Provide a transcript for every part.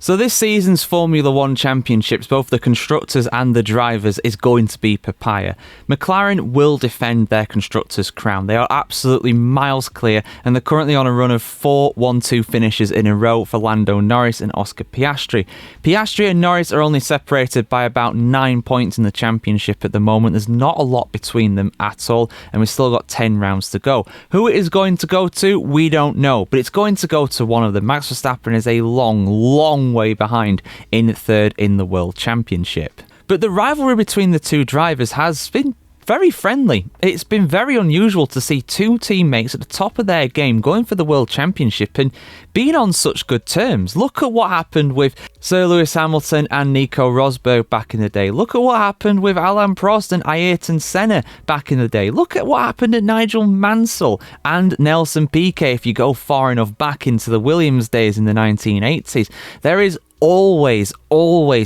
So this season's Formula One Championships, both the constructors and the drivers, is going to be papaya. McLaren will defend their constructors' crown. They are absolutely miles clear, and they're currently on a run of 4 1-2 finishes in a row for Lando Norris and Oscar Piastri. Piastri and Norris are only separated by about 9 points in the championship at the moment. There's not a lot between them at all, and we've still got 10 rounds to go. Who it is going to go to, we don't know, but it's going to go to one of them. Max Verstappen is a long way behind in third in the World Championship. But the rivalry between the two drivers has been very friendly. It's been very unusual to see two teammates at the top of their game going for the World Championship and being on such good terms. Look at what happened with Sir Lewis Hamilton and Nico Rosberg back in the day. Look at what happened with Alain Prost and Ayrton Senna back in the day. Look at what happened at Nigel Mansell and Nelson Piquet if you go far enough back into the Williams days in the 1980s. There is always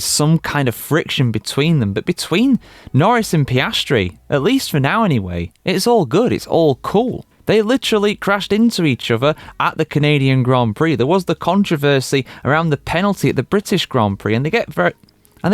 some kind of friction between them, but between Norris and Piastri, at least for now anyway, it's all good, it's all cool. They literally crashed into each other at the Canadian Grand Prix. There was the controversy around the penalty at the British Grand Prix, and they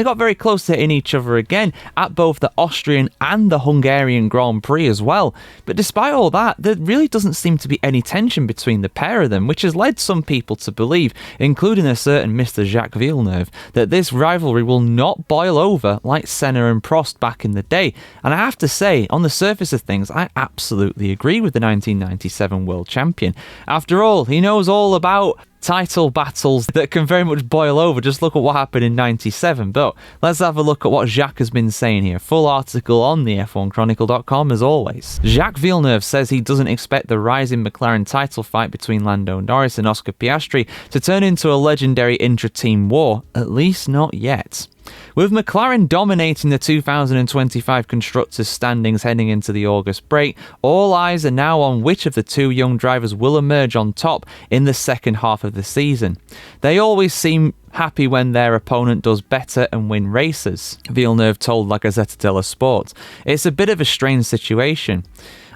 got very close to hitting each other again at both the Austrian and the Hungarian Grand Prix as well. But despite all that, there really doesn't seem to be any tension between the pair of them, which has led some people to believe, including a certain Mr. Jacques Villeneuve, that this rivalry will not boil over like Senna and Prost back in the day. And I have to say, on the surface of things, I absolutely agree with the 1997 World Champion. After all, he knows all about title battles that can very much boil over. Just look at what happened in 97. But let's have a look at what Jacques has been saying here. Full article on the F1Chronicle.com as always. Jacques Villeneuve says he doesn't expect the rising McLaren title fight between Lando Norris and Oscar Piastri to turn into a legendary intra-team war, at least not yet. With McLaren dominating the 2025 Constructors' standings heading into the August break, all eyes are now on which of the two young drivers will emerge on top in the second half of the season. They always seem happy when their opponent does better and win races, Villeneuve told La Gazzetta dello Sport. It's a bit of a strange situation.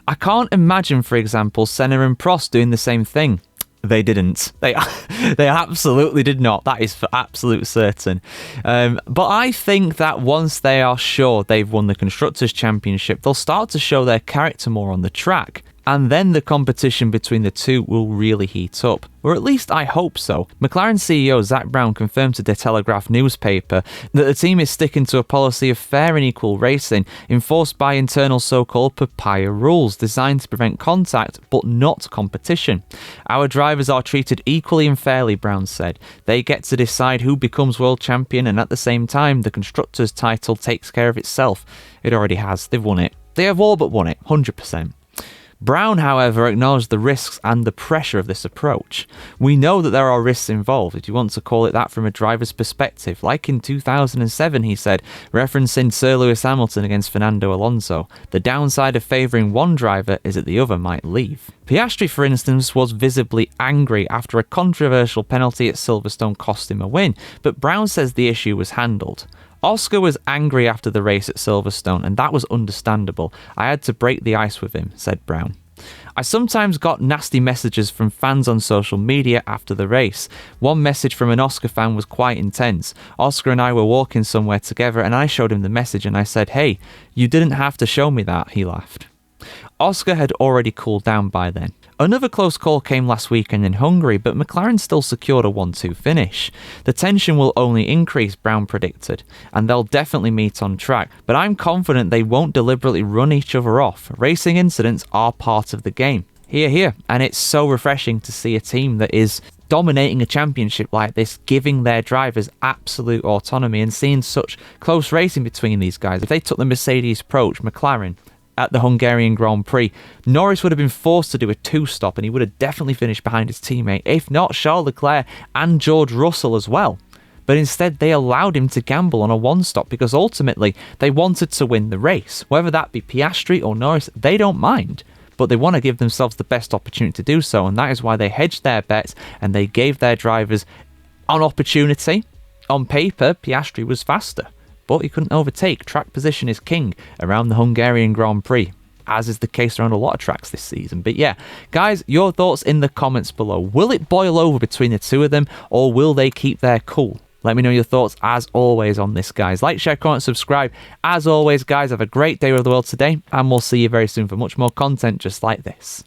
I can't imagine, for example, Senna and Prost doing the same thing. They didn't. They absolutely did not. That is for absolute certain. But I think that once they are sure they've won the Constructors' Championship, they'll start to show their character more on the track. And then the competition between the two will really heat up. Or at least I hope so. McLaren CEO Zak Brown confirmed to the Telegraph newspaper that the team is sticking to a policy of fair and equal racing enforced by internal so-called papaya rules designed to prevent contact but not competition. Our drivers are treated equally and fairly, Brown said. They get to decide who becomes world champion, and at the same time the Constructors' title takes care of itself. It already has. They've won it. They have all but won it, 100%. Brown, however, acknowledged the risks and the pressure of this approach. We know that there are risks involved, if you want to call it that from a driver's perspective. Like in 2007, he said, referencing Sir Lewis Hamilton against Fernando Alonso. The downside of favouring one driver is that the other might leave. Piastri, for instance, was visibly angry after a controversial penalty at Silverstone cost him a win, but Brown says the issue was handled. Oscar was angry after the race at Silverstone, and that was understandable. I had to break the ice with him, said Brown. I sometimes got nasty messages from fans on social media after the race. One message from an Oscar fan was quite intense. Oscar and I were walking somewhere together, and I showed him the message, and I said, "Hey, you didn't have to show me that," he laughed. Oscar had already cooled down by then. Another close call came last weekend in Hungary, but McLaren still secured a 1-2 finish. The tension will only increase, Brown predicted, and they'll definitely meet on track, but I'm confident they won't deliberately run each other off. Racing incidents are part of the game. Hear, hear. And it's so refreshing to see a team that is dominating a championship like this, giving their drivers absolute autonomy and seeing such close racing between these guys. If they took the Mercedes approach, McLaren, at the Hungarian Grand Prix, Norris would have been forced to do a two-stop and he would have definitely finished behind his teammate, if not Charles Leclerc and George Russell as well. But instead they allowed him to gamble on a one-stop because ultimately they wanted to win the race. Whether that be Piastri or Norris, they don't mind. But they want to give themselves the best opportunity to do so, and that is why they hedged their bets and they gave their drivers an opportunity. On paper, Piastri was faster, but he couldn't overtake. Track position is king around the Hungarian Grand Prix. as is the case around a lot of tracks this season. But yeah, guys, your thoughts in the comments below. Will it boil over between the two of them, or will they keep their cool? Let me know your thoughts as always on this, guys. Like, share, comment, subscribe. As always, guys, have a great day with the world today, and we'll see you very soon for much more content just like this.